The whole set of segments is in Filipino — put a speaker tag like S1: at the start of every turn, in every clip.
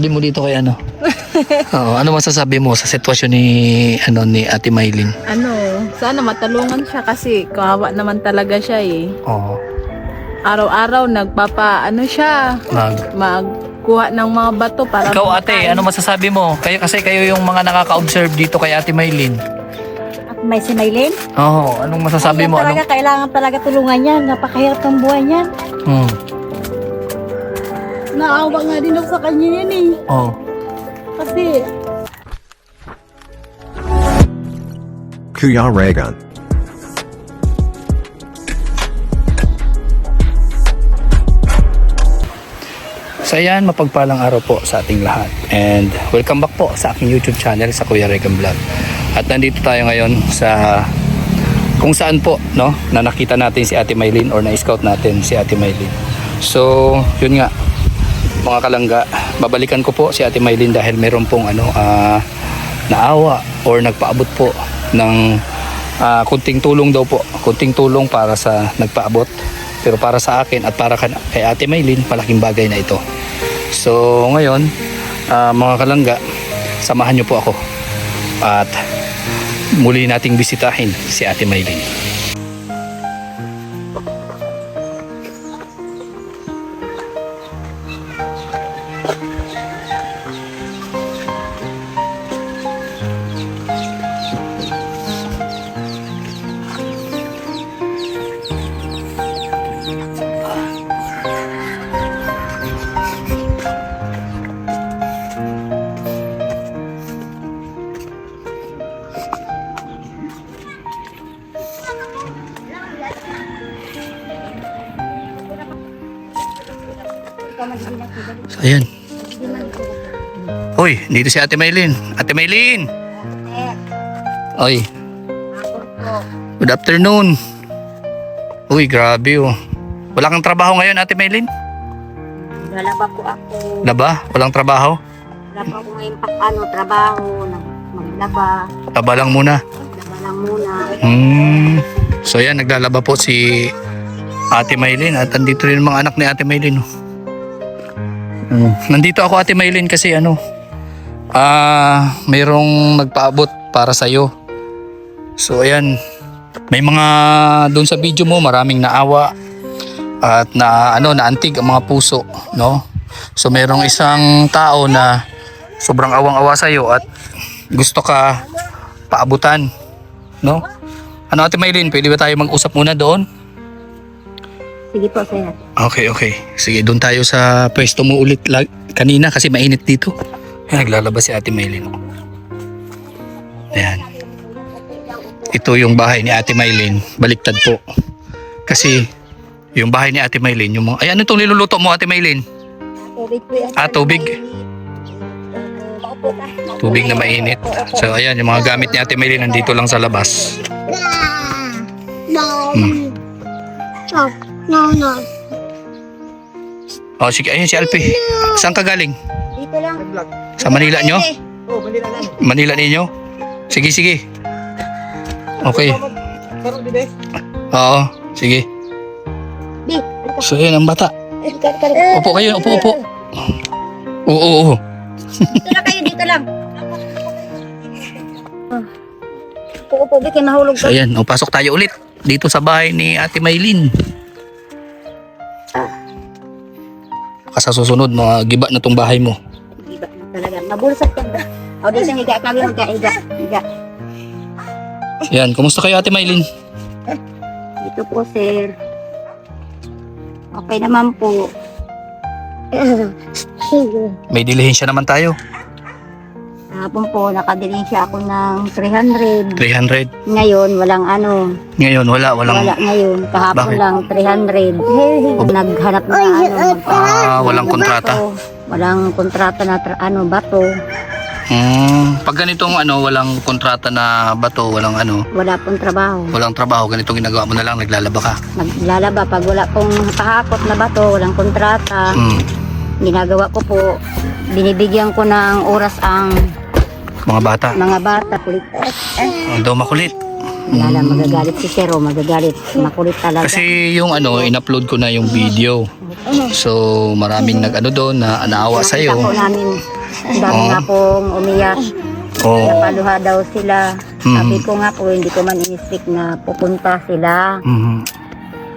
S1: Sabi mo dito kay ano? Oo, ano masasabi mo sa sitwasyon ni Ate Maylin?
S2: Sana matulungan siya kasi kawawa naman talaga siya eh.
S1: Oo.
S2: Araw-araw siya, magkuha ng mga bato para
S1: Ikaw ate, ano masasabi mo? Kasi kayo yung mga nakaka-observe dito kay Ate Maylin.
S3: At may si Maylin?
S1: Oo, anong masasabi mo?
S3: Talaga, kailangan talaga tulungan yan. Napakahirap ng buhay niyan.
S2: Naawa nga din ako sa kanya yan eh.
S1: Oo.
S2: Kasi
S4: Kuya Regan.
S1: So ayan, mapagpalang araw po sa ating lahat. And welcome back po sa aking YouTube channel sa Kuya Regan Vlog. At nandito tayo ngayon sa kung saan po, no, na nakita natin si Ate Maylin or na-scout natin si Ate Maylin. So, yun nga, mga kalangga, babalikan ko po si Ate Maylin dahil meron pong naawa or nagpaabot po ng kunting tulong daw po. Kunting tulong para sa nagpaabot. Pero para sa akin at para kay Ate Maylin, malaking bagay na ito. So ngayon, mga kalangga, samahan niyo po ako at muli nating bisitahin si Ate Maylin. So, ayan. Uy, dito si Ate Maylin. Ate Maylin! Uy. Good afternoon. Uy, grabe oh. Wala kang trabaho ngayon, Ate Maylin?
S3: Lalaba po ako.
S1: Laba? Walang trabaho?
S3: Wala po ako ngayon trabaho. Maglaba.
S1: Laba lang muna.
S3: Laba lang muna.
S1: So ayan, naglalaba po si Ate Maylin at andito rin mga anak ni Ate Maylin. Nandito ako Ate Maylin kasi mayroong nagpaabot para sa'yo. So ayan, may mga doon sa video mo maraming naawa at naantig ang mga puso, no? So mayroong isang tao na sobrang awang-awa sa'yo at gusto ka paabutan, no? Ano Ate Maylin, pwede ba tayo mag-usap muna doon?
S3: Sige po, sir.
S1: Okay. Sige, doon tayo sa pwesto mo ulit kanina kasi mainit dito. Ayan, naglalabas si Ate Maylin. Ayan. Ito yung bahay ni Ate Maylin. Baliktad po. Kasi yung bahay ni Ate Maylin, yung mga... Ay, ano itong niluluto mo Ate Maylin?
S3: Tubig po yan.
S1: Tubig. Tubig na mainit. So ayan, yung mga gamit ni Ate Maylin nandito lang sa labas.
S3: No.
S1: Oh, sige, ayun si Alpi. Saan ka galing?
S3: Dito lang.
S1: Sa Manila nyo?
S5: Oh, Manila lang.
S1: Manila ninyo? Sige. Okay. Oo, sige. So yun ang bata. Upo kayo, upo. Oo.
S3: Dito lang kayo, dito lang. Upo, di kayo mahulog
S1: So ayan, pasok tayo ulit dito sa bahay ni Ate Maylin. Sa susunod, mga giba na tong bahay mo.
S3: Iba na talaga. Mabulsat ka ba? O, di sa higa kami, higa.
S1: Ayan, kumusta kayo Ate Maylin?
S3: Dito po, sir. Okay naman po.
S1: May dilihensya naman tayo.
S3: Hapon po, nakadilinsya ako ng 300.
S1: 300.
S3: Ngayon, walang
S1: Ngayon, walang...
S3: Wala ngayon. Kahapon
S1: Bakit?
S3: lang, 300. Naghanap na
S1: walang kontrata.
S3: Walang kontrata na bato.
S1: Pag ganitong walang kontrata na bato, walang
S3: Wala pong trabaho.
S1: walang trabaho, ganitong ginagawa mo na lang, naglalaba ka.
S3: Naglalaba pag wala pong kahakot na bato, walang kontrata. Ginagawa ko po, binibigyan ko ng oras ang
S1: Mga bata.
S3: mga bata. Kulit.
S1: Daw makulit.
S3: Wala lang, magagalit si Sir, o magagalit. Makulit talaga.
S1: Kasi yung in-upload ko na yung video. So, maraming doon na naawa
S3: Nakita
S1: sa'yo.
S3: po namin, ang dami nga pong umiyak.
S1: Oo.
S3: Napaluha daw sila.
S1: Mhm.
S3: Sabi ko nga po, hindi ko man in-expect na pupunta sila.
S1: Mhm.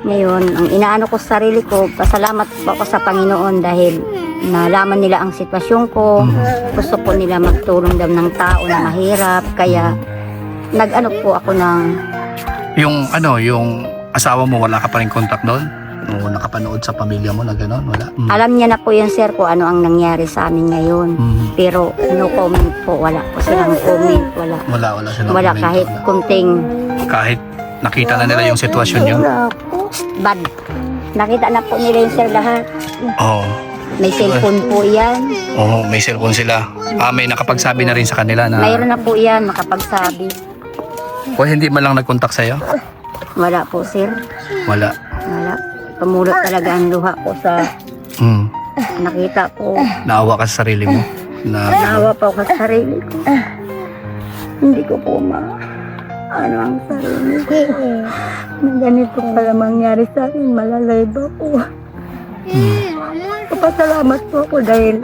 S3: Ngayon, ang inaano ko sa sarili ko, pasalamat po ako sa Panginoon dahil nalaman nila ang sitwasyon ko. Gusto po nila magtulong daw ng tao na mahirap. Kaya, nag-ano po ako ng
S1: Yung yung asawa mo, wala ka pa rin contact doon? O nakapanood sa pamilya mo na gano'n? Wala?
S3: alam niya na po yan, sir, kung ano ang nangyari sa amin ngayon.
S1: Mhm.
S3: Pero no comment po, wala po silang comment, wala.
S1: Wala silang
S3: Wala
S1: comment,
S3: kahit
S1: wala.
S3: kunting
S1: Kahit nakita na nila yung sitwasyon nyo?
S3: bad. Nakita na po nila yung sir lahat.
S1: Oo.
S3: May cellphone po yan.
S1: Oo, may cellphone sila. May nakapagsabi na rin sa kanila na...
S3: Mayroon na po yan, makapagsabi.
S1: O hindi man lang nag-contact sa'yo?
S3: Wala po, sir.
S1: Wala.
S3: Wala. Tumulot talaga ang luha ko sa nakita ko.
S1: Naawa ka sa sarili mo?
S3: Naawa pa ako sa sarili ko. Hindi ko po ano ang sarili ko. Na ganito pala mangyari sa akin, malalay ba po? Kapasalamat po ako dahil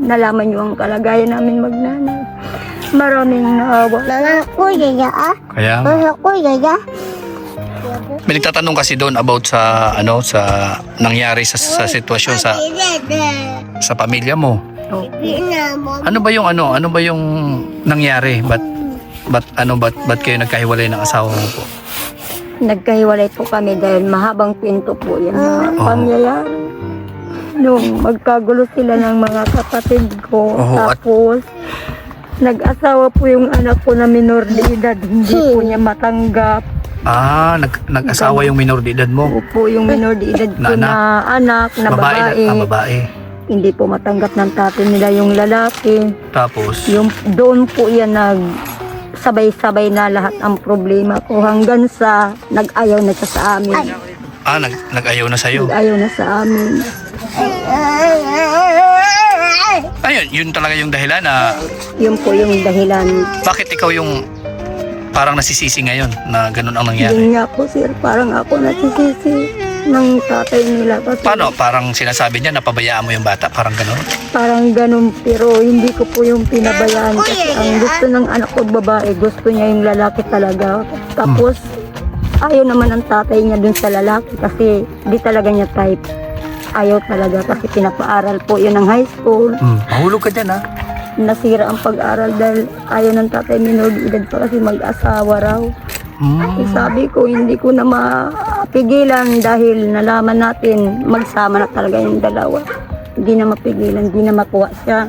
S3: nalaman niyo ang kalagayan namin magnanay. Maraming naawa.
S1: Kaya may nagtatanong kasi doon about sa sa nangyari sa sitwasyon sa pamilya mo. Ano ba yung nangyari? Ba't kayo nagkahiwalay ng asawa mo po?
S3: Nagkahiwalay po kami dahil mahabang pinto po yan na pangyayari. Nung magkagulo sila ng mga kapatid ko, tapos nag-asawa po yung anak ko na minor de edad, hindi po niya matanggap.
S1: Nag-asawa yung minor de edad mo?
S3: Opo, yung minor de edad ko na anak, na babae.
S1: Babae.
S3: Hindi po matanggap ng tatay nila yung lalaki.
S1: Tapos?
S3: Yung doon po yan sabay-sabay na lahat ang problema ko hanggang sa nag-ayaw na siya sa amin.
S1: Nag-ayaw na sa'yo?
S3: Nag-ayaw na sa amin.
S1: Ayun, yun talaga yung dahilan na...
S3: Yun po yung dahilan.
S1: Bakit ikaw yung parang nasisisi ngayon na ganun ang nangyari?
S3: Yun nga po, sir. Parang ako nasisisi ng tatay nila. Kasi
S1: Paano? Parang sinasabi niya na pabayaan mo yung bata? Parang ganun?
S3: parang ganun, pero hindi ko po yung pinabayaan kasi ang gusto ng anak ko babae, gusto niya yung lalaki talaga. Tapos, ayaw naman ang tatay niya dun sa lalaki kasi di talaga niya type. Ayaw talaga kasi pinapaaral po yun ng high school.
S1: Mahulog ka dyan, ha?
S3: Nasira ang pag-aral dahil ayaw ng tatay minor de edad pa kasi mag-asawa raw. Sabi ko, hindi ko na mapigilan dahil nalaman natin magsama na talaga yung dalawa. Hindi na mapigilan, hindi na makuha siya.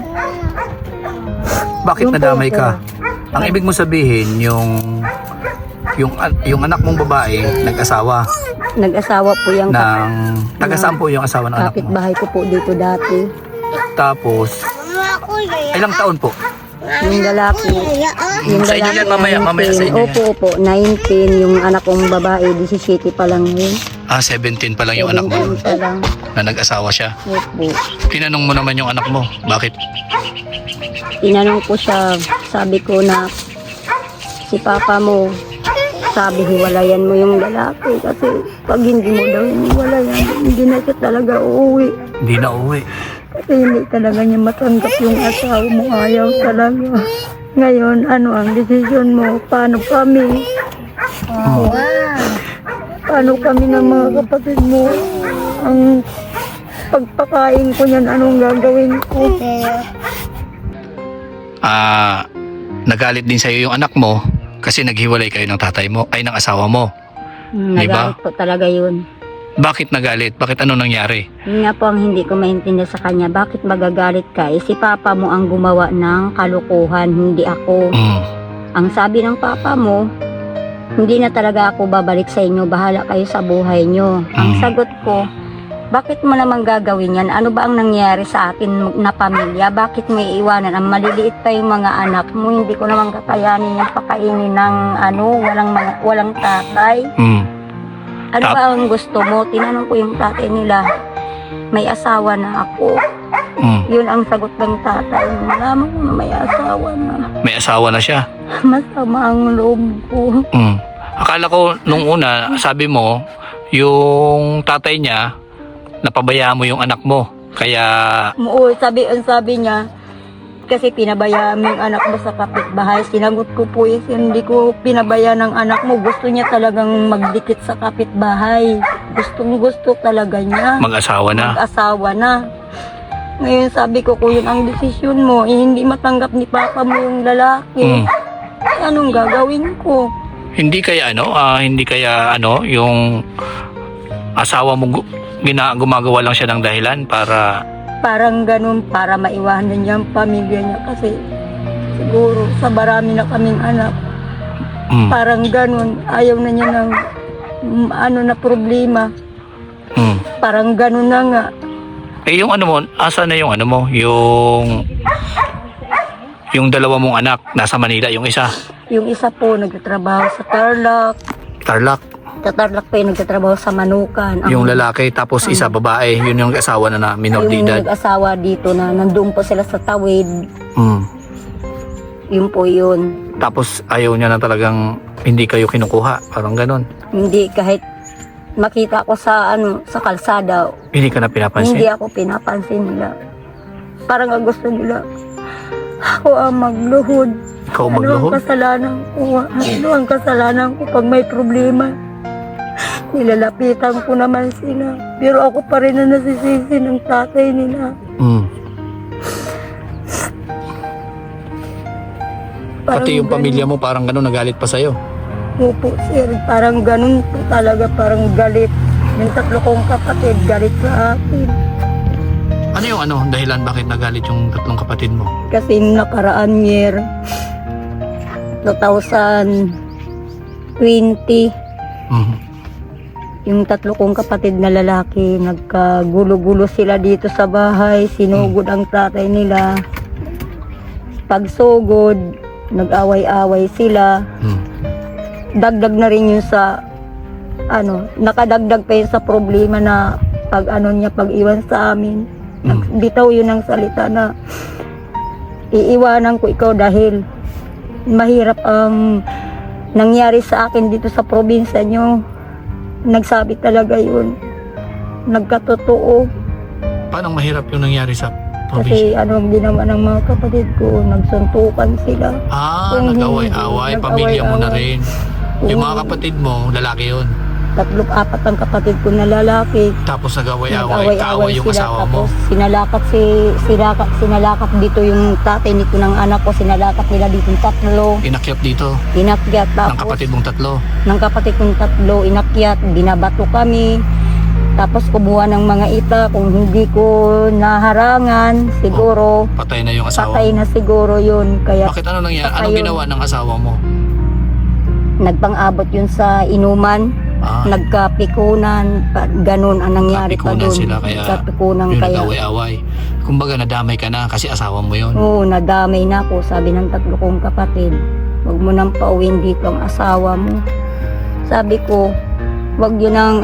S1: Bakit
S3: Yung
S1: nadamay
S3: po,
S1: ka? Ang ibig mo sabihin, yung anak mong babae, nag-asawa
S3: Nag-asawa po yung
S1: ng... Taga-saan po yung asawa ng anak mo?
S3: kapitbahay ko po dito dati.
S1: Tapos, ilang taon po?
S3: Yung lalaki. Yung
S1: Sa inyo yan, mamaya sa inyo yan.
S3: Opo, 19. Yung anak kong babae, 17 pa lang yun.
S1: 17 pa lang yung anak mo
S3: 17 pa lang.
S1: na nag-asawa siya.
S3: Opo.
S1: Tinanong mo naman yung anak mo, bakit?
S3: Tinanong ko siya, sabi ko na si papa mo, sabi hiwalayan mo yung lalaki kasi pag hindi mo daw hiwalayan, hindi na siya talaga uuwi.
S1: Hindi na uwi.
S3: Kasi hindi talaga niya matanggap yung asawa mo, ayaw talaga. Ngayon, ano ang desisyon mo? Paano kami? Paano kami ng mga kapatid mo? Ang pagpakain ko niyan, anong gagawin ko?
S1: Nagalit din sa'yo yung anak mo kasi naghiwalay kayo ng tatay mo, ay ng asawa mo. Diba?
S3: Nagalit po talaga yun.
S1: Bakit nagalit? Bakit ano nangyari?
S3: Yun nga po ang hindi ko maintindihan sa kanya. Bakit magagalit ka? Si papa mo ang gumawa ng kalukuhan, hindi ako. Ang sabi ng papa mo, hindi na talaga ako babalik sa inyo. Bahala kayo sa buhay nyo. Ang sagot ko, bakit mo naman gagawin yan? Ano ba ang nangyari sa atin na pamilya? Bakit may iwanan? Ang maliliit pa yung mga anak mo. Hindi ko naman kakayanin yung pakainin ng walang tatay. Ano ba ang gusto mo? Tinanong ko yung tatay nila. May asawa na ako. Yun ang sagot ng tatay. Nalaman ko na may asawa na.
S1: May asawa na siya.
S3: Masama ang loob ko.
S1: Akala ko nung una, sabi mo, yung tatay niya, napabayaan mo yung anak mo. Kaya,
S3: Oo, sabi niya, kasi pinabayaan mo yung anak mo sa kapitbahay. Sinagot ko po hindi ko pinabayaan ng anak mo. Gusto niya talagang magdikit sa kapitbahay. Gusto talaga niya.
S1: mag-asawa na.
S3: Mag-asawa na. Ngayon sabi ko, kung yun ang desisyon mo, hindi matanggap ni Papa mo yung lalaki. Anong gagawin ko?
S1: Hindi kaya yung asawa mo gumagawa lang siya ng dahilan para
S3: Parang ganun, para maiwanan niya ang pamilya niya. Kasi siguro sa marami na kaming anak, parang ganun, ayaw na niya ng na problema. Parang ganun na nga.
S1: Eh yung ano mo, asa na yung ano mo, yung dalawa mong anak nasa Manila, yung isa
S3: Yung isa po nagtatrabaho sa Tarlac. Sa Tarlac pa yung nagtatrabaho sa Manukan.
S1: Yung lalaki, tapos isa babae, yun yung asawa na minor de
S3: Yung
S1: edad.
S3: nag-asawa dito na nandoon po sila sa Tawid. Yun po yun.
S1: Tapos ayaw niya na talagang hindi kayo kinukuha, parang ganon.
S3: Hindi, kahit makita ko sa sa kalsada,
S1: Hindi ka na pinapansin.
S3: hindi ako pinapansin nila. Parang ang gusto nila, ako ang magluhod.
S1: Ikaw
S3: Ano ang
S1: magluhod?
S3: kasalanan ko? Ano ang kasalanan ko pag may problema? Nilalapitan ko naman sila. Pero ako pa rin ang nasisisi ng tatay nila.
S1: Pati yung pamilya mo parang ganon, nagalit pa sa'yo.
S3: Opo, sir. Parang ganun po talaga. Parang galit. Yung tatlo kong kapatid, galit sa akin.
S1: Ano yung dahilan bakit nagalit yung tatlong kapatid mo?
S3: Kasi nakaraan year, 2020, yung tatlo kong kapatid na lalaki, nagkagulo-gulo sila dito sa bahay, sinugod ang tatay nila. Pagsugod, nag-away-away sila. Dagdag na rin yun sa, nakadagdag pa yun sa problema na pag-iwan sa amin. Bitaw yun ang salita na iiwanan ko ikaw dahil mahirap ang nangyari sa akin dito sa probinsya nyo. Nagsabi talaga yun. Nagkatotoo.
S1: Paano mahirap yung nangyari sa
S3: Kasi
S1: probinsya?
S3: ang ginawa ng mga kapatid ko, nagsuntukan sila.
S1: Nag-away-away, pamilya mo na rin. Yung mga kapatid mo, lalaki yun.
S3: 3-4 ang kapatid ko na lalaki.
S1: Tapos nag-away-away, kaaway yung asawa mo.
S3: Tapos sinalakat dito yung tatay nito ng anak ko, sinalakat nila dito yung tatlo.
S1: Inakyat dito,
S3: Inakyat
S1: ng
S3: tapos
S1: kapatid mong tatlo.
S3: ng kapatid kong tatlo, inakyat, binabato kami. Tapos kumuha ng mga ita, kung hindi ko naharangan, siguro
S1: Patay na yung asawa
S3: patay
S1: mo.
S3: na siguro yun. Kaya
S1: Bakit ano nangyari?
S3: patay
S1: Anong
S3: yun.
S1: ginawa ng asawa mo?
S3: Nagpang-abot yun sa inuman, nagkapikunan, ganun ang nangyari pa
S1: Nagkapikunan
S3: doon.
S1: sila, kaya
S3: Nagkapikunan
S1: yung
S3: kaya.
S1: nag-away-away. Kumbaga nadamay ka na kasi asawa mo yun.
S3: Oo, nadamay na ako, sabi ng tatlo kong kapatid. Huwag mo nang pauwiin dito ang asawa mo. Sabi ko, wag yun ang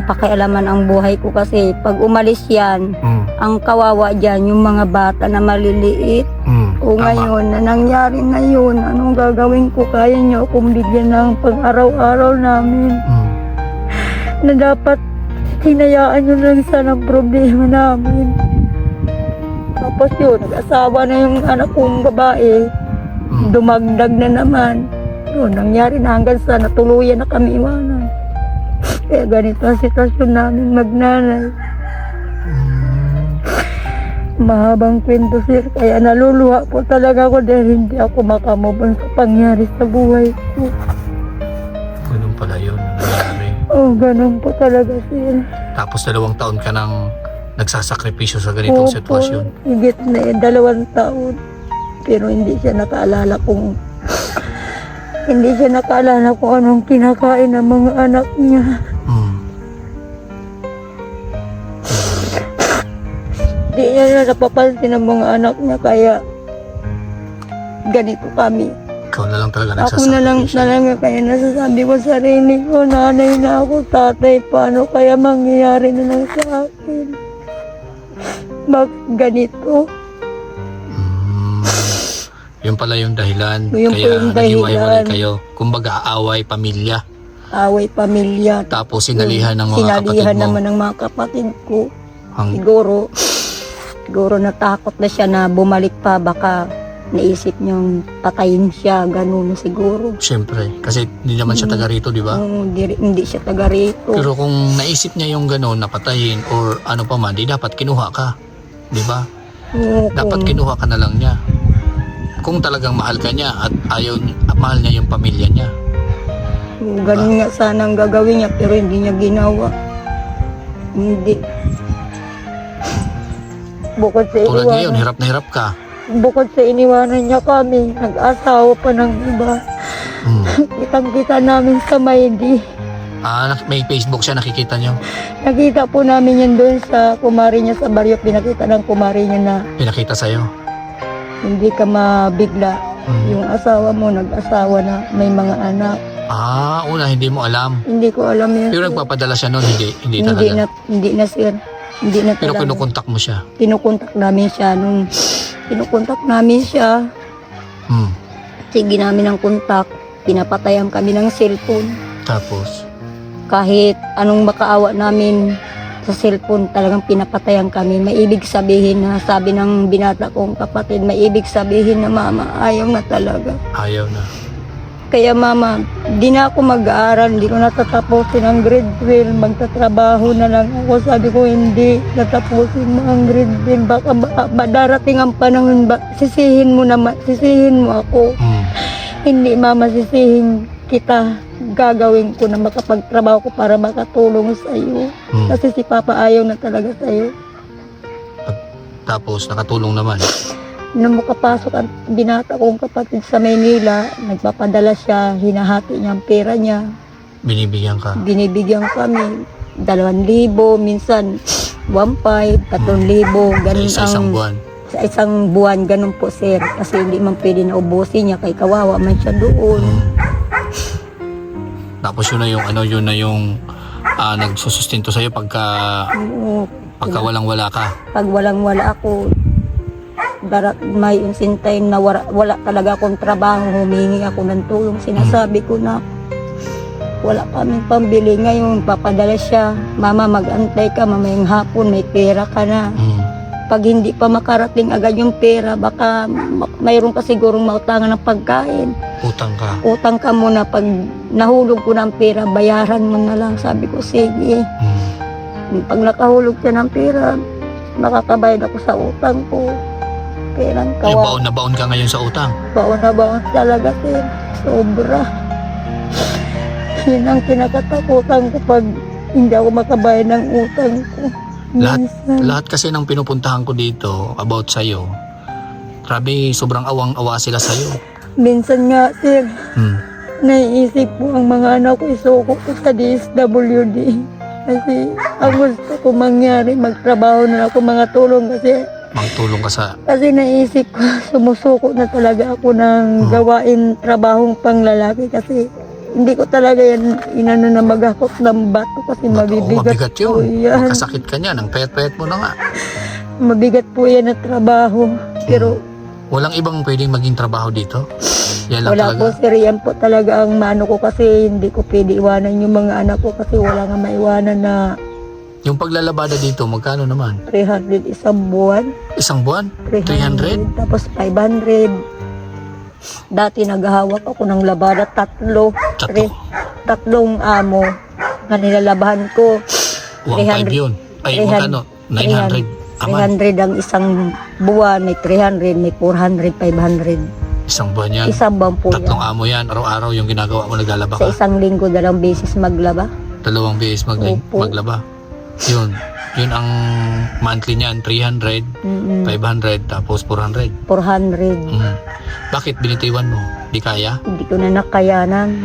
S3: pakialaman ang buhay ko kasi pag umalis yan, ang kawawa dyan, yung mga bata na maliliit. O
S1: Tama.
S3: ngayon, na nangyari na yun, anong gagawin ko? Kaya niyo akong bigyan ng pang-araw-araw namin. Na dapat hinayaan nyo lang sana ang problema namin. Tapos yun, nag-asawa na yung anak kong babae. Dumagdag na naman. Yun, nangyari na hanggang sa natuluyan na kami iwanan. Kaya ganito ang sitwasyon namin magnanay. Mahabang kwento, sir. Kaya naluluha po talaga ako dahil hindi ako makamove sa pangyari sa buhay ko.
S1: Ganun pala yun, nangyari.
S3: Oh, ganun po talaga, sir.
S1: Tapos 2 taon ka nang nagsasakripisyo sa ganitong
S3: Opo,
S1: sitwasyon.
S3: higit na 2 taon. Pero hindi siya nakaalala kung anong kinakain ng mga anak niya. Hindi niya na napapansin ng mga anak niya kaya ganito kami.
S1: Ikaw na lang talaga
S3: Ako na lang
S1: nagsasakripisyo.
S3: talaga kaya nasasabi ko sa sarili ko, nanay na ako, tatay, paano kaya mangyayari na lang sa akin? Bakit ganito?
S1: Hmm. Yun pala yung dahilan.
S3: Yun po
S1: Kaya
S3: yung
S1: naghiwalay
S3: dahilan.
S1: kayo. Kumbaga, away pamilya.
S3: Away pamilya.
S1: Tapos sinalihan ng mga kapatid
S3: Sinalihan
S1: mo.
S3: naman ng mga kapatid ko.
S1: Ang,
S3: Siguro natakot na siya na bumalik pa. Baka naisip niyang patayin siya. Ganun siguro.
S1: Siyempre, kasi hindi naman siya taga rito, di ba?
S3: Hindi siya taga rito.
S1: Pero kung naisip niya yung gano'n, napatayin or ano pa man, di dapat kinuha ka. Di ba?
S3: Oo,
S1: Dapat
S3: kung-
S1: kinuha ka na lang niya. Kung talagang mahal ka niya at mahal niya yung pamilya niya.
S3: Ganun nga sana ang gagawin niya pero hindi niya ginawa. Hindi. Bukod sa
S1: Tulad ngayon,
S3: iniwanan,
S1: hirap na hirap ka.
S3: bukod sa iniwanan niya kami, nag-asawa pa ng iba.
S1: Hmm.
S3: Kitang-kita namin sa Maydi.
S1: May Facebook siya, nakikita niyo.
S3: Nakita po namin yan doon sa kumari niya sa baryo. Pinakita ng kumari niya na
S1: Pinakita sa'yo.
S3: hindi ka mabigla.
S1: Hmm.
S3: Yung asawa mo, nag-asawa na may mga anak.
S1: Una, hindi mo alam.
S3: Hindi ko alam yun.
S1: Pero
S3: sir.
S1: nagpapadala siya noon, hindi talaga.
S3: Hindi na sir. Hindi na
S1: Pero
S3: talaga.
S1: kinukontak mo siya.
S3: Kinukontak namin siya nung kinukontak namin siya.
S1: Hmm.
S3: Sige namin ang kontak. Pinapatayan kami ng cellphone.
S1: Tapos,
S3: Kahit anong makaawa namin sa cellphone, talagang pinapatayan kami. May ibig sabihin na, sabi ng binata kong kapatid, may ibig sabihin na mama, ayaw na talaga.
S1: ayaw na.
S3: Kaya mama, di na ako mag-aaral, hindi ko natatapusin ang grade 12, magtatrabaho na lang ako. Sabi ko, hindi, tatapusin mo ang grade 12, baka darating ang panahon, sisihin mo naman, sisihin mo ako.
S1: Hmm.
S3: Hindi mama, sisihin kita, gagawin ko na makapagtrabaho ko para makatulong sa iyo.
S1: Hmm.
S3: Kasi si Papa ayaw na talaga sa iyo.
S1: Tapos, nakatulong naman.
S3: Nung makapasok ang binata kong kapatid sa Maynila, nagpapadala siya, hinahati niya ang pera niya.
S1: Binibigyan ka.
S3: Binibigyan kami 2,000, minsan 1,500, 3,000, ganun
S1: Sa isang buwan.
S3: Sa isang buwan, ganun po sir. Kasi hindi man pwede na ubusin niya, kay kawawa man siya doon.
S1: Hmm. Tapos yun na yung nagsusustento sa'yo pagka
S3: Oo.
S1: walang-wala ka.
S3: Pag walang-wala ako, may instant time na wala talaga akong trabaho, humingi ako ng tulong. Sinasabi ko na wala kaming pambili. Ngayon, papadala siya, mama mag-antay ka, mamayang hapon, may pera ka na.
S1: Hmm.
S3: Pag hindi pa makarating agad yung pera, baka mayroon ka sigurong mautangan ng pagkain.
S1: Utang ka.
S3: Utang ka muna, pag nahulog ko ng pera, bayaran mo na lang. Sabi ko, sige.
S1: Hmm.
S3: Pag nakahulog siya ng pera, makakabayad ako sa utang ko. Perang
S1: Yung
S3: kawawa.
S1: baon na baon ka ngayon sa utang.
S3: Baon na baon talaga, sir. Sobra. Yun ang kinakatakutan ko pag hindi ako makabayad ng utang ko. Minsan.
S1: Lahat kasi ng pinupuntahan ko dito about sa'yo, grabe, sobrang awang-awa sila sa'yo.
S3: Minsan nga, sir,
S1: Hmm.
S3: naiisip po ang mga anak ko, isuko ko sa DSWD. Kasi ang gusto ko mangyari, magtrabaho na ako, mga tulong kasi
S1: Magtulong ka sa...
S3: Kasi naisip ko, sumusuko na talaga ako ng gawain trabahong panglalaki kasi hindi ko talaga yan inano na maghakot ng bato kasi mabibigat
S1: mabigat
S3: po
S1: yun.
S3: yan.
S1: Magkasakit ka niyan. Ang payat-payat mo na nga.
S3: Mabigat po yan na trabaho. Pero
S1: Walang ibang pwedeng maging trabaho dito. Yan lang
S3: wala
S1: talaga.
S3: po sir, yan po talaga ang mano ko kasi hindi ko pwede iwanan yung mga anak ko kasi wala nga maiwanan na
S1: Yung paglalabada dito, magkano naman?
S3: 300 isang buwan.
S1: Isang buwan? 300?
S3: Tapos 500. Dati naghahawak ako ng labada,
S1: Tatlo.
S3: tatlong amo na nilalabahan ko.
S1: 1.5 yun. Ay,
S3: 300.
S1: magkano? 900. Aman.
S3: 300 ang isang buwan, may 300, may 400, 500.
S1: Isang buwan yan.
S3: Isang buwan po
S1: Tatlong
S3: yan.
S1: amo yan. Araw-araw yung ginagawa mo, naglalaba
S3: Sa
S1: ka.
S3: isang linggo, 2 beses maglaba.
S1: 2 beses
S3: Opo.
S1: maglaba. Yun. Yun ang monthly niyan. 300,
S3: Mm-mm.
S1: 500, tapos 400.
S3: 400.
S1: Bakit binitiwan mo? Di kaya?
S3: Hindi ko na nakayanan.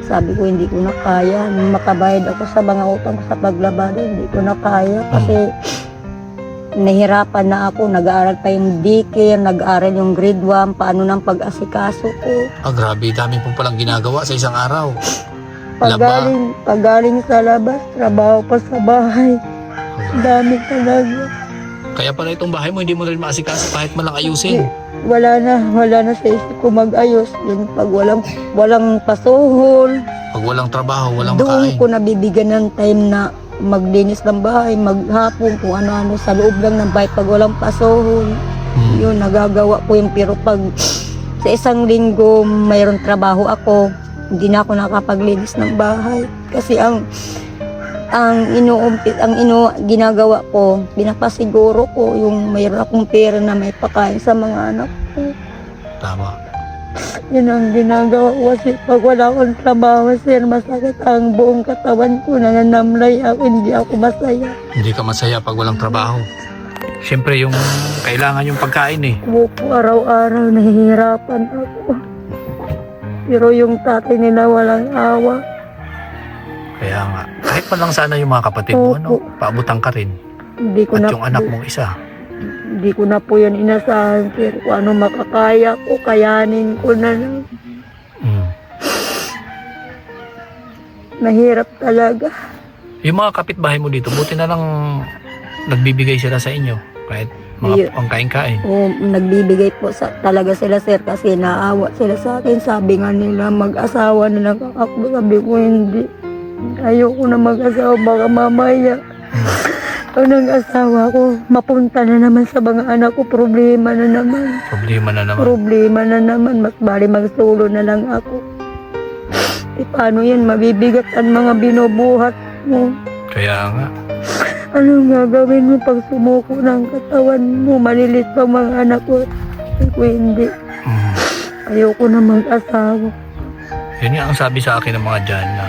S3: Sabi ko, hindi ko na kaya. Nung makabayad ako sa mga utang ko sa paglabada, hindi ko na kaya. Kasi nahirapan na ako. Nag-aaral pa yung daycare, nag-aaral yung grade 1, paano ng pag-asikaso ko.
S1: Grabe. Dami po palang ginagawa sa isang araw. Laba.
S3: Pag galing sa labas, trabaho pa sa bahay. Dami talaga.
S1: Kaya pala itong bahay mo, hindi mo rin maasikaso kahit man lang ayusin.
S3: Wala na sa isip ko mag-ayos. Yun, pag walang pasuhol,
S1: Pag walang trabaho, walang
S3: doon
S1: makain.
S3: ko nabibigyan ng time na maglinis ng bahay, maghapon, kung ano-ano sa loob lang ng bahay pag walang pasuhol.
S1: Hmm.
S3: Yun, nagagawa ko yun. Pero pag sa isang linggo mayroong trabaho ako, hindi na ako nakapaglinis ng bahay. Kasi ang ginagawa ko, pinapasiguro ko yung mayroon akong pera na may pakain sa mga anak ko.
S1: Tama.
S3: Yun ang ginagawa ko kasi pag wala akong trabaho, sir, masakit ang buong katawan ko, nananamlay ako, hindi ako masaya.
S1: Hindi ka masaya pag walang trabaho. Siyempre yung kailangan yung pagkain eh.
S3: Opo, araw-araw nahihirapan ako. Pero yung tatay nila walang awa.
S1: Kaya nga, kahit man lang sana yung mga kapatid mo, ano, paabutan ka rin.
S3: Hindi ko
S1: At
S3: na
S1: yung anak mong isa.
S3: Hindi ko na po yan inasahan, sir. Kung ano makakaya ko, kayanin ko na lang.
S1: Mm.
S3: Mahirap talaga.
S1: Yung mga kapitbahay mo dito, buti na lang nagbibigay sila sa inyo. Kahit mga pangkain-kain.
S3: O, nagbibigay po talaga sila, sir, kasi naawa sila sa akin. Sabi nga nila, mag-asawa na lang ako. Sabi ko, hindi. Ayoko na mag-asawa, baka mamaya. Pag nag-asawa ko, mapunta na naman sa mga anak ko, problema na naman.
S1: Problema na naman.
S3: Problema na naman, mas bali magsulo na lang ako. E paano yan, mabibigat ang mga binubuhat mo.
S1: Kaya nga.
S3: Anong gagawin mo pag sumuko ng katawan mo? Malilit pa mga anak ko. Ako hindi.
S1: Mm.
S3: Ayoko na mag-asawa.
S1: Yun nga ang sabi sa akin ng mga dyan na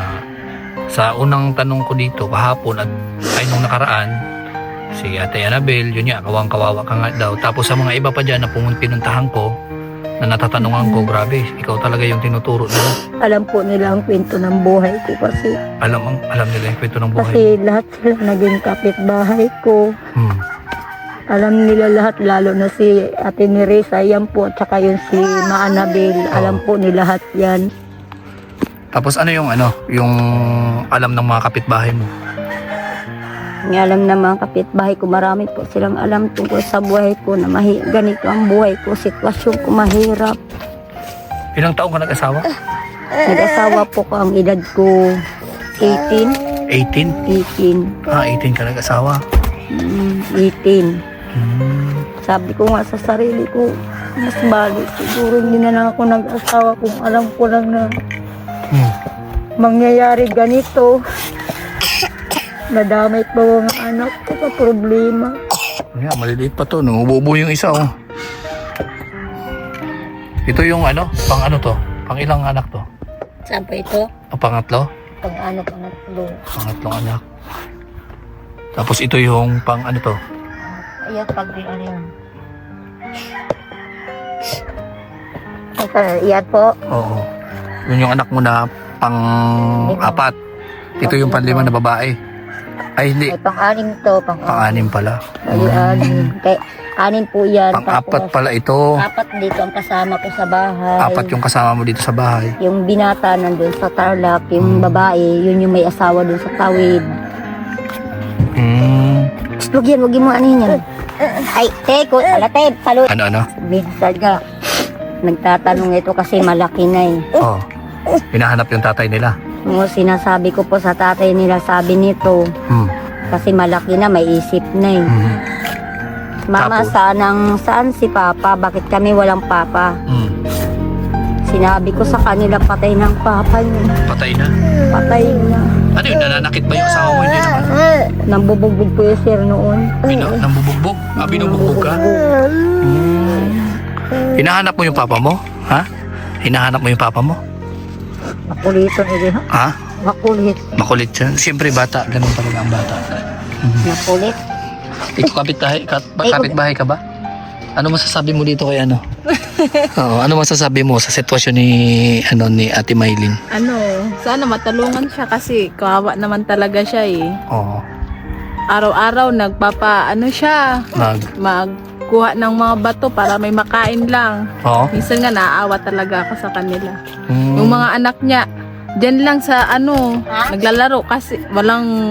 S1: sa unang tanong ko dito kahapon at ay nung nakaraan, si Ate Annabel, yun nga, kawang-kawawa ka nga daw. Tapos sa mga iba pa dyan na pinuntahan ko, na natatanungan ko, grabe, ikaw talaga yung tinuturo nila.
S3: Alam po nila ang kwento ng buhay ko kasi.
S1: Alam nila yung kwento ng buhay.
S3: Kasi lahat sila naging kapitbahay ko.
S1: Hmm.
S3: Alam nila lahat, lalo na si Ate Neresa, yan po, at saka yung si Ma Annabel, alam po nila lahat yan.
S1: Tapos ano yung alam ng mga kapitbahay mo?
S3: May alam na mga kapitbahay ko, marami po silang alam tungkol sa buhay ko na ganito ang buhay ko, sitwasyon ko mahirap.
S1: Ilang taong ka nag-asawa?
S3: Nag-asawa po ko, ang edad ko 18.
S1: 18?
S3: 18.
S1: Ah, 18 ka nag-asawa.
S3: 18.
S1: Hmm.
S3: Sabi ko nga sa sarili ko, mas bali, siguro hindi na lang ako nag-asawa kung alam ko lang na mangyayari ganito. Nadamay pa mga anak ko sa problema.
S1: Yeah, maliliit pa to. Numububo yung isa, oh. Ito yung pang ano to? Pang ilang anak to?
S3: Saan po ito?
S1: O pangatlo?
S3: Pag pangatlo.
S1: Pangatlong anak. Tapos ito yung pang ano to?
S3: Ayan, pag yan. Yan po.
S1: Oo. Yun yung anak mo na pang apat. Ito yung panlima na babae. Ay, hindi.
S3: Ay, pang-anim to.
S1: Pang-anim pala.
S3: Ay, anim. Kaya, anim po yan.
S1: Pang-apat
S3: Tapos,
S1: pala ito.
S3: apat dito ang kasama ko sa bahay.
S1: Apat yung kasama mo dito sa bahay.
S3: Yung binata nandun sa Tarlac, yung babae, yun yung may asawa dun sa Tawid. Wag yan, wag mo anihin yan. Ay, teko, alate, palo.
S1: Ano?
S3: Minsan nga, nagtatanong ito kasi malaki na eh.
S1: Oh. Hinahanap yung tatay nila.
S3: Yung sinasabi ko po sa tatay nila, sabi nito, kasi malaki na, may isip na eh. Mama,
S1: Tapos?
S3: saan si Papa? Bakit kami walang Papa? Sinabi ko sa kanila, patay ng Papa niya.
S1: Patay na.
S3: Patay na.
S1: Ano yun? Nananakit ba yung asawa mo? Hindi naman.
S3: Nambubugbog po yung sir noon.
S1: Nambubugbog? Binubugbog ka? Hinahanap mo yung papa mo? Ha? Hinahanap mo yung papa mo?
S3: Makulito nila.
S1: Ha?
S3: Makulit.
S1: Makulit siya. Siyempre bata. Ganun talaga ang bata.
S3: Makulit.
S1: Ikaw kapitbahay ka ba? Ano masasabi mo dito kay Oo, ano masasabi mo sa sitwasyon ni Ate Maylin?
S2: Sana matalungan siya kasi kawawa naman talaga siya eh.
S1: Oo.
S2: Araw-araw siya. Magkuha ng mga bato para may makain lang.
S1: Oo.
S2: Minsan nga naaawa talaga ako sa kanila.
S1: Hmm.
S2: Yung mga anak niya, dyan lang sa naglalaro kasi walang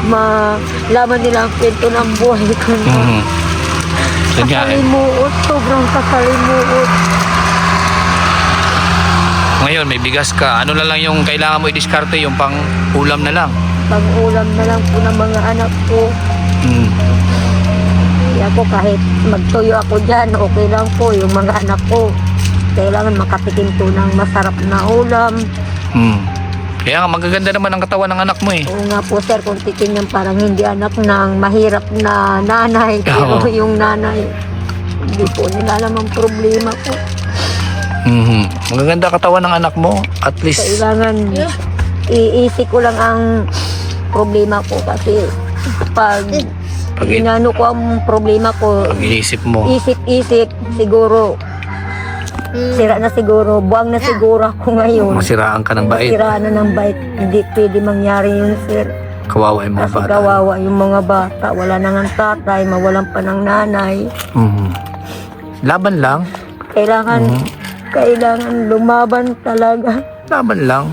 S3: malaman nila ang kwento ng buhay ko na
S1: Yun nga eh.
S3: kasalimuot, sobrang kasalimuot.
S1: Ngayon may bigas ka. Ano na lang yung kailangan mo i-diskarte? Yung pang ulam na lang.
S3: Pag-ulam na lang po ng mga anak ko.
S1: Mm.
S3: Kaya ako kahit magtuyo ako dyan, okay lang po yung mga anak ko. Kailangan makatikim po ng masarap na ulam.
S1: Mm. Kaya nga magaganda naman ang katawan ng anak mo eh.
S3: Oo nga po sir, kung titingnan parang hindi anak ng mahirap na nanay. Pero
S1: Oo.
S3: yung nanay, hindi po nila alam ang problema ko.
S1: Magaganda katawan ng anak mo. At least,
S3: Kailangan iisip ko lang ang problema ko kasi pag inano ko ang problema ko,
S1: pag inisip mo.
S3: isip-isip, siguro sira na siguro, buwang na siguro ako ngayon.
S1: Masiraan ka ng bait.
S3: Masiraan na ng bait. Hindi pwede mangyari yun, sir.
S1: Kawawa yung mga
S3: Kasi
S1: bata.
S3: kawawa yung mga bata. Wala na ng tatay, mawalan pa ng nanay.
S1: Laban lang.
S3: Kailangan lumaban talaga.
S1: Laban lang.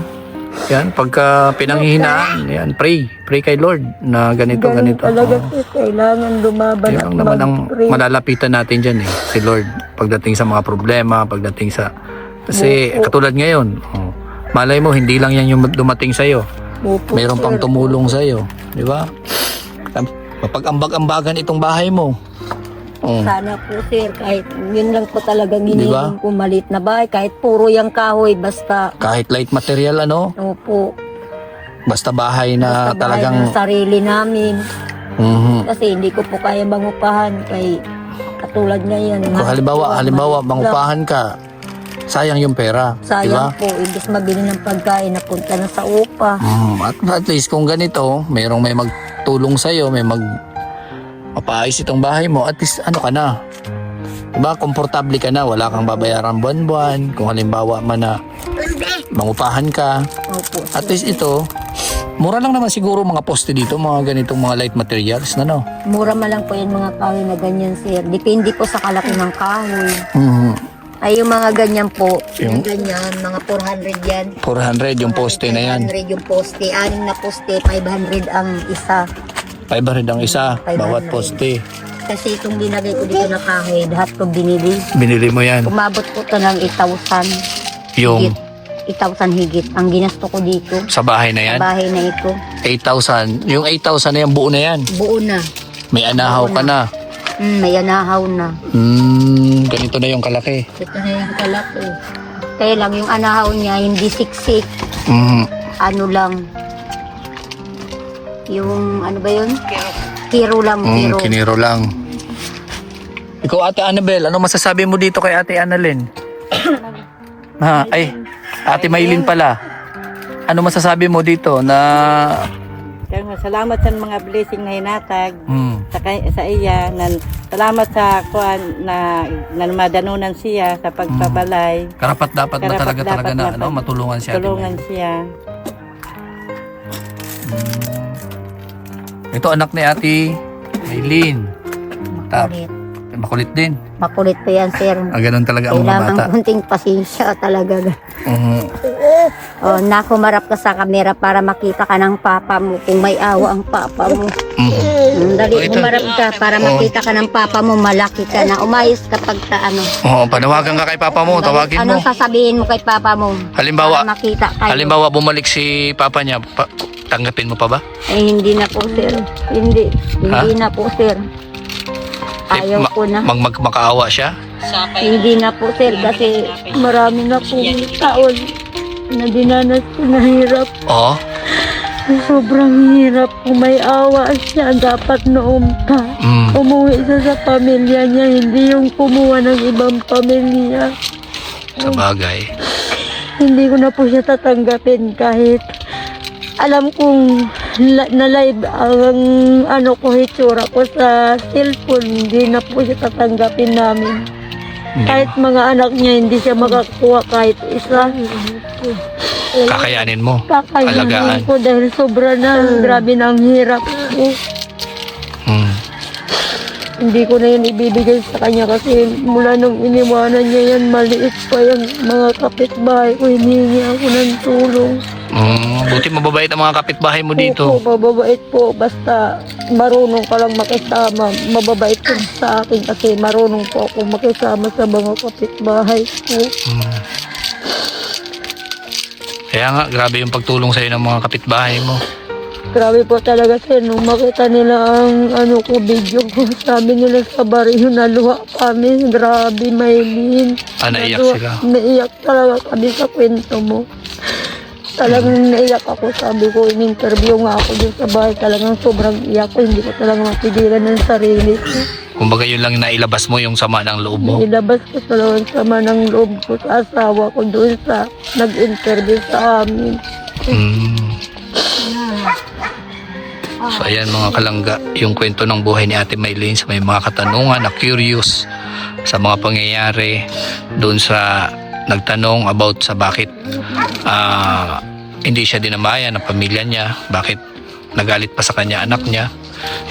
S1: Yan, pagka pinanghihinaan, yan, pray. Pray kay Lord na ganito.
S3: Talaga,
S1: Oo.
S3: sir. Kailangan lumaban
S1: Yan
S3: at
S1: lang naman ang
S3: mag-pray.
S1: malalapitan natin dyan eh. Si Lord. Pagdating sa mga problema, pagdating sa... Kasi katulad ngayon, malay mo, hindi lang yan yung dumating sa'yo.
S3: Opo,
S1: Mayroon pang
S3: sir.
S1: tumulong sa'yo. Di ba? Mapag-ambag-ambagan itong bahay mo. Oh.
S3: Sana po, sir. Kahit yun lang po talagang
S1: Di ba?
S3: hiniling ko, maliit na bahay. Kahit puro yung kahoy, basta...
S1: Kahit light material, ano?
S3: Opo.
S1: Basta bahay na
S3: Basta bahay
S1: talagang...
S3: ng sarili namin.
S1: Mhm.
S3: Kasi hindi ko po kaya bangupahan kay katulad ngayon.
S1: Kung halimbawa, mangupahan ka, sayang yung pera. Di ba?
S3: Sayang po, imbes mabili ng pagkain, napunta na sa upa.
S1: At least kung ganito, may magtulong sa'yo, may mapaayos itong bahay mo, at least ano ka na. Diba? Komportable ka na, wala kang babayaran buwan-buwan. Kung halimbawa man na mangupahan ka,
S3: Opo,
S1: at least ito, mura lang naman siguro mga poste dito, mga ganitong mga light materials na no.
S3: mura man lang po yung mga kahoy na ganyan, sir. Depende po sa kalaki ng kahoy.
S1: Mhm.
S3: Ay, yung mga ganyan po,
S1: Yung-
S3: yung ganyan, mga 400 yan.
S1: 400 yung poste na yan.
S3: 500 yung poste, 6 na poste, 500 ang isa.
S1: 500 ang isa,
S3: 500.
S1: bawat poste.
S3: Kasi itong binagay ko dito na kahoy, lahat ko binili.
S1: Binili mo yan.
S3: Umabot po ito ng 8,000.
S1: Yung
S3: 8,000 higit. Ang ginasto ko dito,
S1: sa bahay na yan,
S3: sa bahay na ito.
S1: 8,000. Yung 8,000 na yan, buo na yan.
S3: Buo na.
S1: May anahaw ka na.
S3: May anahaw na.
S1: Ganito na yung kalaki.
S3: Ito na yung kalaki. Kaya lang yung anahaw niya, hindi siksik.
S1: Mhm.
S3: Ano lang. Yung ano ba yun? Kiro lang, kiro.
S1: Kiniro lang. Ikaw, Ate Annabel, ano masasabi mo dito kay Ate Annalyn? Ate Maylin pala. Ano masasabi mo dito na...
S2: Kaya nga, salamat sa mga blessing na hinatag
S1: Mm,
S2: sa iya. Salamat sa kuan na madanunan siya sa pagpabalay.
S1: karapat dapat ba
S2: Karapat
S1: talaga
S2: dapat
S1: na
S2: na
S1: matulungan si Ate
S2: Tulungan
S1: Maylin?
S2: siya.
S1: Ito anak ni Ate Maylin.
S3: Makulit.
S1: Makulit din.
S3: Makulit po yan, sir.
S1: Ganun talaga ang mga bata.
S3: Kailangan kunting pasensya talaga.
S1: Mhm.
S3: Nakumarap ka sa kamera para makita ka ng papa mo kung may awa ang papa mo. Dali,
S1: Ito.
S3: umarap ka para makita ka ng papa mo, malaki ka na. Umayos kapag ano.
S1: Panawagan ka kay Papa mo, tawagin mo.
S3: Anong sasabihin mo kay papa mo?
S1: Halimbawa,
S3: Para makita kayo.
S1: halimbawa bumalik si Papa niya, tanggapin mo pa ba?
S3: Hindi na po, sir. Hindi na po, sir. Ayaw ko na.
S1: Makaawa siya?
S3: Hindi na po, sir, kasi marami na po taon na dinanas ko na hirap.
S1: Oo.
S3: Sobrang hirap. Kung may awa siya, dapat noon pa. Umuwi siya sa pamilya niya, hindi yung kumuha ng ibang pamilya.
S1: Sa bagay.
S3: Hindi ko na po siya tatanggapin kahit alam kong na live ang ano ko, hitsura ko sa cellphone, hindi na po siya tatanggapin namin. Kahit mga anak niya, hindi siya makakuha kahit isa.
S1: Kakayanin mo.
S3: Kakayanin
S1: Alagaan.
S3: ko dahil sobra na, grabe na ang hirap ko. Hindi ko na yun ibibigay sa kanya kasi mula nung iniwanan niya yan, maliit pa yung mga kapitbahay ko, hinihingi ako ng tulong.
S1: Buti mababait ang mga kapitbahay mo dito.
S3: Opo, mababait po. Basta marunong ka lang makisama. Mababait po sa akin kasi marunong po ako makisama sa mga kapitbahay ko.
S1: Kaya nga, grabe yung pagtulong sa'yo ng mga kapitbahay mo.
S3: Grabe po talaga sir, nung makita nila ang video ko, sabi nila sa baryo, naluha kami. Grabe, Maylin.
S1: Naiyak sila.
S3: Naiyak talaga kami sa kwento mo. Talagang naiyak ako, sabi ko, in-interview nga ako dun sa bahay. Talagang sobrang iyak ko, hindi ko talaga mapigilan ng sarili ko.
S1: Kumbaga yun lang nailabas mo, yung sama ng loob mo.
S3: Nilabas ko talaga ang sama ng loob ko sa asawa ko doon sa nag-interview sa amin.
S1: So ayan mga kalangga, yung kwento ng buhay ni Ate Maylin sa may mga katanungan na curious sa mga pangyayari doon sa nagtanong about sa bakit hindi siya dinamayan ng pamilya niya, bakit nagalit pa sa kanya anak niya.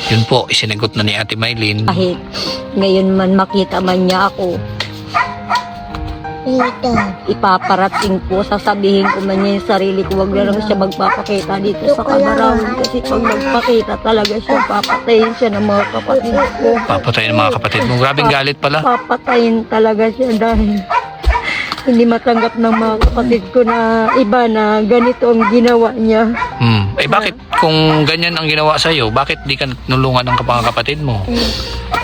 S1: Yun po, isinagot na ni Ate Maylin.
S3: Kahit ngayon man makita man niya ako, ipaparating ko, sasabihin ko man niya yung sarili ko, wag na lang siya magpapakita dito sa kamarang. Kasi pag magpakita talaga siya, papatayin siya ng mga kapatid ko.
S1: Papatayin ng mga kapatid mo. Grabing galit pala.
S3: Papatayin talaga siya dahil hindi matanggap ng mga kapatid ko na iba na ganito ang ginawa niya.
S1: Bakit kung ganyan ang ginawa sa'yo, bakit di ka nulungan ng mga kapatid mo?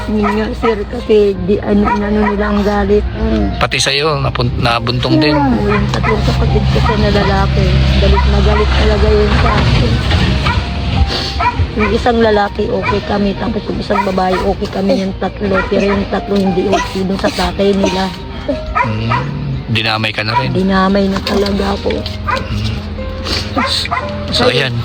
S3: Hindi nga sir, kasi ano nila ang galit.
S1: Pati sa'yo, nabuntong din.
S3: Yung tatlong kapatid ko sa lalaki, galit na galit talaga yun sa akin. Yung isang lalaki, okay kami. Tapos yung isang babae, okay kami yung tatlo. Pero yung tatlo hindi okay dun sa tatay nila.
S1: Dinamay ka na rin.
S3: Dinamay na talaga ako.
S1: So ayan.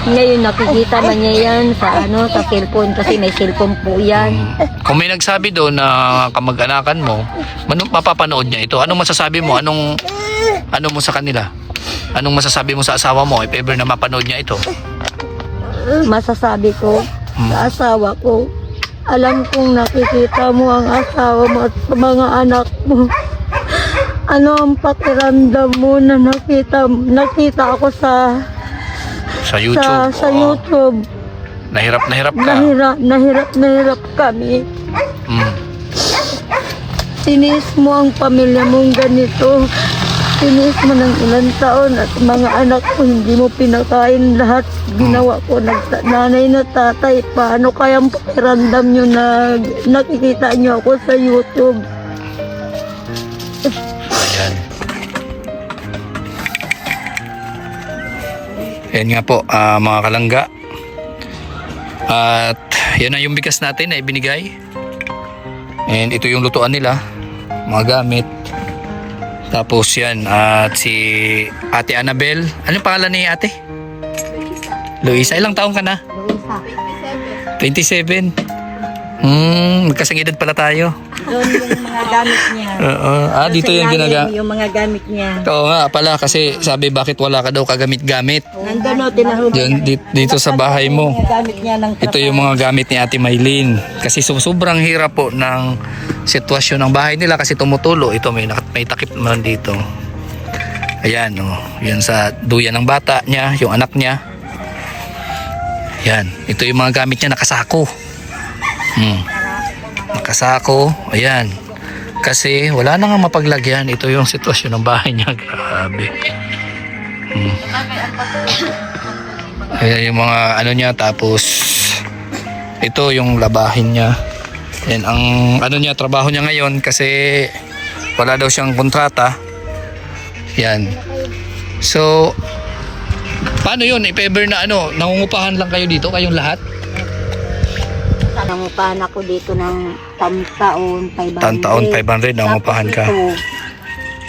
S3: Ngayon nakikita man niya yan sa sa cellphone kasi may cellphone po yan.
S1: Kung may nagsabi doon na kamag-anakan mo, mapapanood niya ito. Anong masasabi mo? Ano mo sa kanila? Anong masasabi mo sa asawa mo if ever na mapanood niya ito?
S3: Masasabi ko sa asawa ko, alam kong nakikita mo ang asawa mo at mga anak mo. Ano ang pakiramdam mo na nakita ako sa
S1: YouTube.
S3: Sa YouTube.
S1: Nahirap ka.
S3: Nahirap kami. Tinis mo ang pamilya mong ganito. Tinis mo ng ilang taon at mga anak ko hindi mo pinakain lahat. Ginawa ko nanay na tatay. Paano kayang pakiramdam nyo na nakikita nyo ako sa YouTube?
S1: Ayan. Ayan nga po, mga kalangga. At yan na yung bigas natin na ibinigay. And ito yung lutuan nila, mga gamit. Tapos yan, at si Ate Annabel. Anong pangalan ni ate? Luisa. Ilang taong ka na?
S3: Luisa.
S1: 27. Magkasang edad pala tayo.
S2: Doon yung mga gamit niya.
S1: Dito yung ginagamit.
S2: Yung mga gamit niya.
S1: Oo nga pala, kasi sabi bakit wala ka daw kagamit-gamit.
S2: Nandun o, tinahubog.
S1: Dito sa bahay mo.
S2: Yung gamit niya ng
S1: Ito yung mga gamit ni Ate Maylin. Kasi sobrang hirap po ng sitwasyon ng bahay nila kasi tumutulo. Ito may takip naman dito. Ayan, yan sa duyan ng bata niya, yung anak niya. Yan, ito yung mga gamit niya nakasako. Nakasako, ayan. Kasi wala na nga mapaglagyan. Ito yung sitwasyon ng bahay niya. Grabe. Ayan yung mga ano niya. Tapos ito yung labahin niya. Yan ang ano niya, trabaho niya ngayon kasi wala daw siyang kontrata. Yan. So paano yun? If ever na nangungupahan lang kayo dito, kayong lahat?
S3: Nangupahan ako dito ng taon 500.
S1: Taon 500 nangungupahan ka.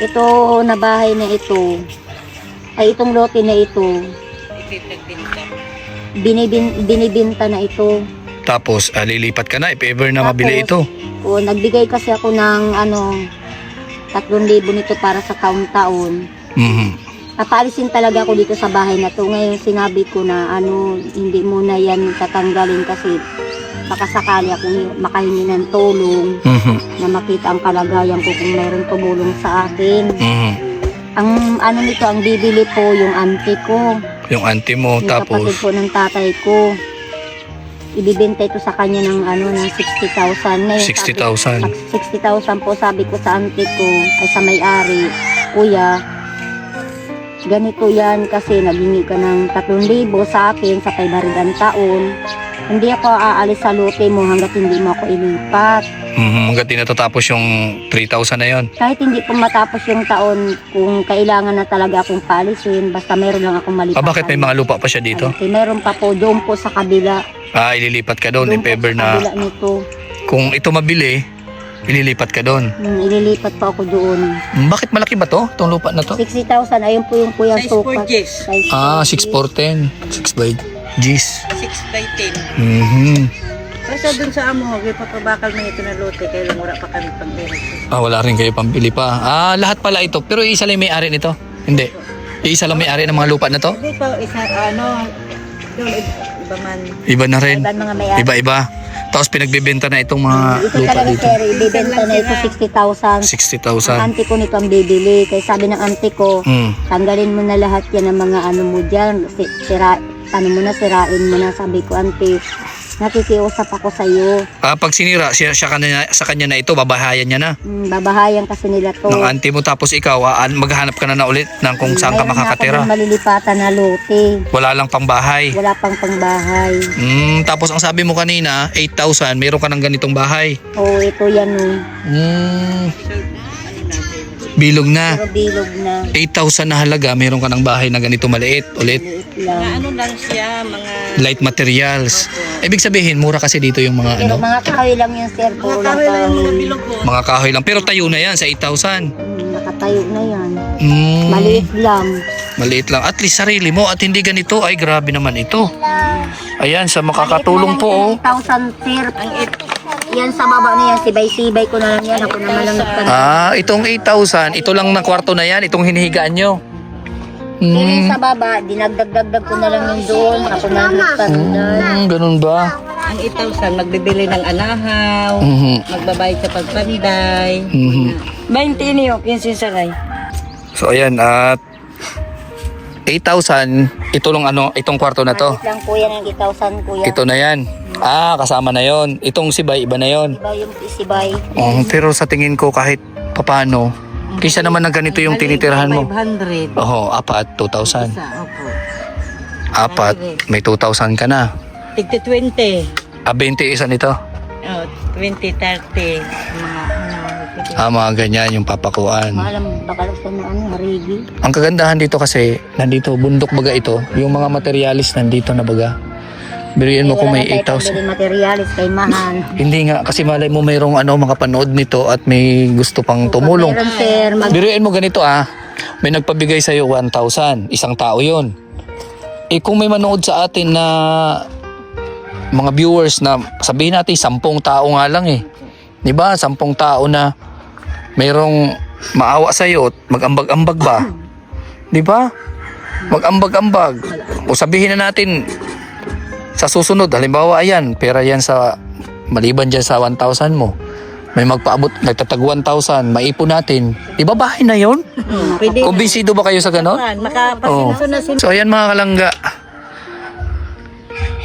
S3: Ito na bahay na ito, ay itong lote na ito, binibinta na ito.
S1: Tapos lilipat ka na if ever na mabili ito.
S3: O, nagbigay kasi ako ng 3,000 nito para sa taon. Papaalisin talaga ako dito sa bahay na to. Ngayon sinabi ko na hindi mo na yan tatanggalin kasi baka sakali akong makahingi ng tulong na makita ang kalagayan ko kung mayroong tumulong sa akin. Ang ano nito, ang bibili po yung auntie ko.
S1: Yung auntie mo,
S3: Yung kapatid
S1: tapos
S3: po ng tatay ko. Ibibenta ito sa kanya ng ano ng 60,000 na
S1: 60,000.
S3: 60,000 po sabi ko sa auntie ko ay sa may-ari. Kuya, ganito yan kasi nabingi ka ng 3,000 sa akin sa 500 taon. Hindi ako aalis sa lote mo hanggat hindi mo ako ilipat.
S1: hanggat di natatapos yung 3,000 na yon.
S3: Kahit hindi po matapos yung taon, kung kailangan na talaga akong paalisin, basta meron lang akong malipatan.
S1: Bakit may mga lupa pa siya dito?
S3: Ay, meron pa po, doon po sa kabila.
S1: Ililipat ka doon if
S3: Doon po
S1: ever
S3: sa
S1: na
S3: kabila nito.
S1: kung ito mabili, ililipat ka doon.
S3: Ililipat po ako doon.
S1: Bakit malaki ba to? Itong lupa na to?
S3: 60,000, ayun po yung kuya
S2: Size 4
S3: sukat.
S2: Gs.
S3: Size
S1: 6 por 10. 6 by G's.
S2: 6 by 10.
S1: Mhm.
S2: Basta dun sa amo, ipapabakal man ito na lote, kaya lang wala pa kami pambili.
S1: Wala rin kayo pambili pa. Lahat pala ito. Pero isa lang may-ari nito? Hindi. Isa lang may-ari ng mga lupa na to?
S2: Hindi po, isa, doon, iba man.
S1: Iba na rin.
S3: Iba mga may-ari.
S1: Iba-iba. Tapos pinagbebenta na itong mga
S3: Ito
S1: lupa
S3: talaga
S1: dito.
S3: sir, ibibenta na ito 60,000.
S1: 60,000.
S3: Ang auntie ko nito ang bibili. Kaya sabi ng auntie ko, tanggalin mo na lahat yan ng mga ano mo dyan. Sirain mo na. Sabi ko, auntie, nakikiusap ako sa iyo.
S1: Pag sinira siya sa kanya na ito, babahayan niya na.
S3: Babahayan kasi nila to.
S1: Ng auntie mo tapos ikaw, maghanap ka na ulit ng kung saan ka
S3: Mayroon na
S1: makakatira.
S3: ako dun malilipatan na lote.
S1: Wala lang pang bahay.
S3: Wala pang pangbahay.
S1: Tapos ang sabi mo kanina, 8,000, meron ka ng ganitong bahay.
S3: Oo, ito yan o.
S1: Bilog na.
S3: Pero bilog na.
S1: 8,000 na halaga, meron ka ng bahay na ganito maliit ulit.
S3: Liit
S2: Mga
S3: lang.
S2: ano lang siya, mga
S1: Light materials. Ibig sabihin, mura kasi dito yung mga
S3: Pero mga kahoy lang yun, sir. Puro lang
S2: kahoy lang yung mga
S3: kahoy.
S2: bilog ko.
S1: mga kahoy lang. Pero tayo na yan sa 8,000.
S3: Nakatayo na yan.
S1: Mm,
S3: Maliit lang.
S1: Maliit lang. At least sarili mo at hindi ganito. Ay, grabe naman ito. Ayan, sa makakatulong po. Oh.
S3: 8,000, sir. Yan sa baba na yan. Sibay-sibay ko na lang yan. Ako naman lang nagtanong.
S1: Itong 8,000, ito lang na kwarto na yan. Itong hinihigaan nyo.
S3: Pero yung sa baba, dinagdag-dagdag ko na lang yung doon. Ako na lang nagtanong.
S1: Ganun ba?
S2: Ang 8,000, magbibili ng anahaw, magbabayad sa pagpanday. 20 niyo, 15 saray.
S1: So ayan, at 8,000, ito lang itong kwarto na to.
S3: Maliit lang kuya ng 8,000 kuya.
S1: Ito na yan. Kasama na yon. Itong sibay, iba na yon.
S3: Iba yung isibay.
S1: Pero sa tingin ko kahit papano, kaysa naman na ganito yung tinitirahan mo.
S2: 500.
S1: Oo, 4, 2,000.
S2: Isa, opo.
S1: 4, may 2,000 ka na.
S2: Tigti 20.
S1: 20 isa nito.
S2: 20, 30.
S1: Mga ganyan yung papakuan.
S3: Maalam bakal sa harigi.
S1: Ang kagandahan dito kasi, nandito, bundok baga ito, yung mga materialis nandito na baga. Biruin mo kung may 8,000.
S3: Materialis kay mahal.
S1: Hindi nga, kasi malay mo mayroong makapanood nito at may gusto pang tumulong.
S3: Meron sir,
S1: Biruin mo ganito may nagpabigay sa'yo 1,000, isang tao yon. Kung may manood sa atin na mga viewers na sabihin natin 10 tao nga lang di ba? 10 tao na mayroong maawa sa'yo at mag-ambag-ambag ba? Di ba? Mag-ambag-ambag. O sabihin na natin sa susunod, halimbawa ayan, pera yan sa maliban dyan sa 1,000 mo. May magpaabot, nagtatag 1,000, maipon natin. Di ba bahay na yon?
S2: Pwede.
S1: Kumbinsido ba kayo sa ganon?
S2: Makapasinso na sin.
S1: So ayan mga kalangga,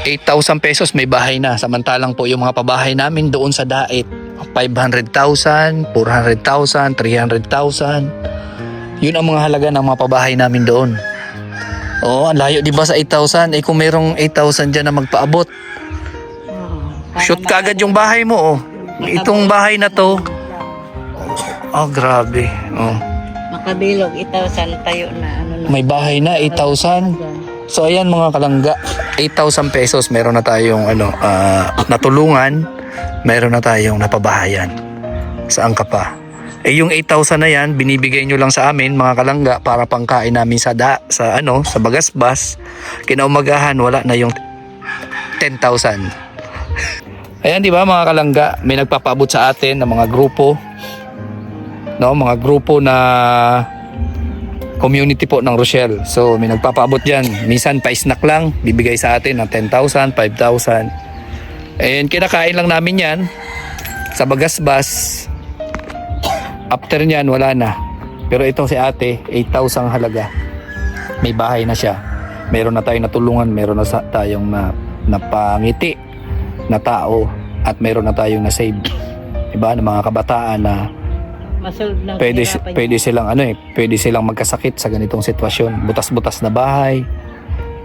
S1: 8,000 pesos may bahay na. Samantalang po yung mga pabahay namin doon sa Dait, 500,000, 400,000, 300,000. Yun ang mga halaga ng mga pabahay namin doon. Ang layo di ba sa 8,000? Kung mayroong 8,000 dyan na magpaabot, shoot kagad yung bahay mo. Itong bahay na to, grabe.
S2: Makabilog, 8,000 tayo na.
S1: May bahay na, 8,000. So ayan mga kalangga, 8,000 pesos meron na tayong natulungan, meron na tayong napabahayan. Saan ka pa? Yung 8,000 na yan, binibigay nyo lang sa amin mga kalangga para pangkain namin sa Bagasbas. Kinaumagahan, wala na yung 10,000. Ayan, di ba mga kalangga, may nagpapaabot sa atin ng mga grupo. Mga grupo na community po ng Rochelle. So may nagpapaabot dyan. Minsan pa-snack lang, bibigay sa atin ng 10,000, 5,000. And kinakain lang namin yan sa Bagasbas. After nyan, wala na. Pero ito si ate, 8,000 halaga. May bahay na siya. Meron na tayong natulungan, meron na tayong napangiti na tao, at meron na tayong na-save. Diba? Ng mga kabataan na
S2: Masolve ng
S1: pwede silang pwede silang magkasakit sa ganitong sitwasyon. Butas-butas na bahay.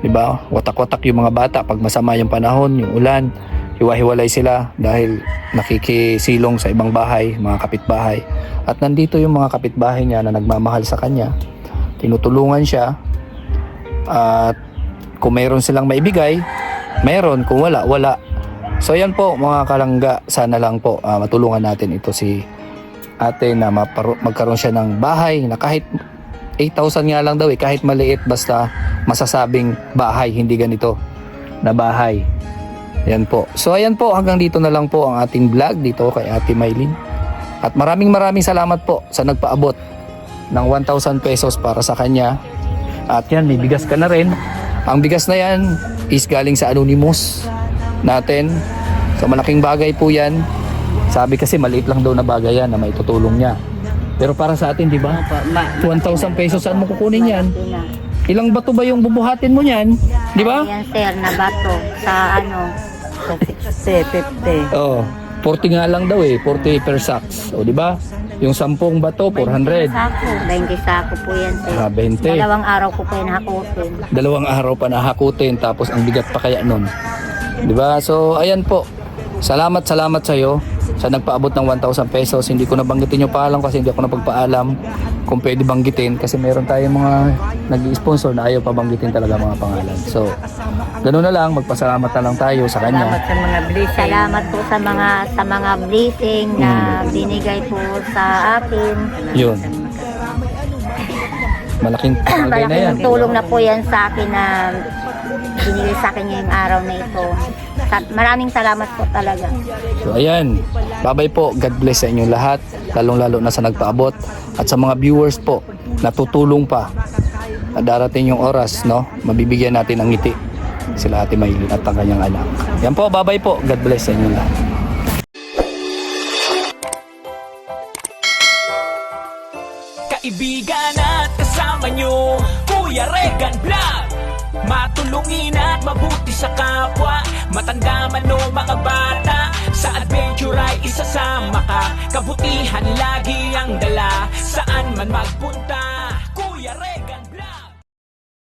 S1: 'Di ba? Watak-watak yung mga bata pag masama yung panahon, yung ulan, hiwa-hiwalay sila dahil nakikisilong sa ibang bahay, mga kapitbahay. At nandito yung mga kapitbahay niya na nagmamahal sa kanya. Tinutulungan siya. At kung meron silang maibigay, meron, kung wala, wala. So yan po mga kalangga, sana lang po matulungan natin ito si ate na magkaroon siya ng bahay na kahit 8,000 nga lang daw kahit maliit, basta masasabing bahay, hindi ganito na bahay. Yan po. So ayan po, hanggang dito na lang po ang ating vlog dito kay Ate Mylene. At maraming salamat po sa nagpaabot ng 1,000 pesos para sa kanya. At yan, may bigas ka na rin. Ang bigas na yan is galing sa Anonymous natin. So malaking bagay po yan. Sabi kasi maliit lang daw na bagay yan na maitutulong niya. Pero para sa atin, di ba? 1,000 pesos, saan mo kukunin yan? Ilang bato ba yung bubuhatin mo niyan? Di ba?
S3: Ayan sir, na bato sa
S2: Sa 60, 50.
S1: Oh, 40 nga lang daw 40 per sacks. O di ba? Yung 10 bato, 400.
S3: sako. 20 sako po yan sir.
S1: 20.
S3: 2 araw ko po yung nahakutin.
S1: 2 araw pa nahakutin, tapos ang bigat pa kaya nun. Di ba? So, ayan po. Salamat sa iyo sa nagpaabot ng 1,000 pesos. Hindi ko nabanggitin yung pangalan kasi hindi ako napagpaalam kung pwede banggitin kasi meron tayong mga nag-sponsor na ayaw pa banggitin talaga mga pangalan. So, ganoon na lang, magpasalamat na lang tayo sa kanya.
S2: Salamat sa mga blessing.
S3: Salamat po sa mga blessing na binigay po sa akin.
S1: Yun. Malaking bagay na yan.
S3: Malaking tulong na po yan sa akin na binigay sa akin ngayong araw na ito. Maraming salamat po talaga.
S1: So ayan, bye-bye po. God bless sa inyong lahat, lalong-lalo na sa nagpaabot at sa mga viewers po na tutulong pa. Na darating yung oras, no? Mabibigyan natin ng ngiti sila Ate Mylene at ang kanyang anak. Yan po, bye-bye po. God bless sa inyong lahat.
S4: Kaibigan at kasama nyo, Kuya Regan Vlog. Matulungin at mabuti sa kapwa, matanda man o mga bata. Sa adventure ay isasama ka, kabutihan lagi ang dala. Saan man magpunta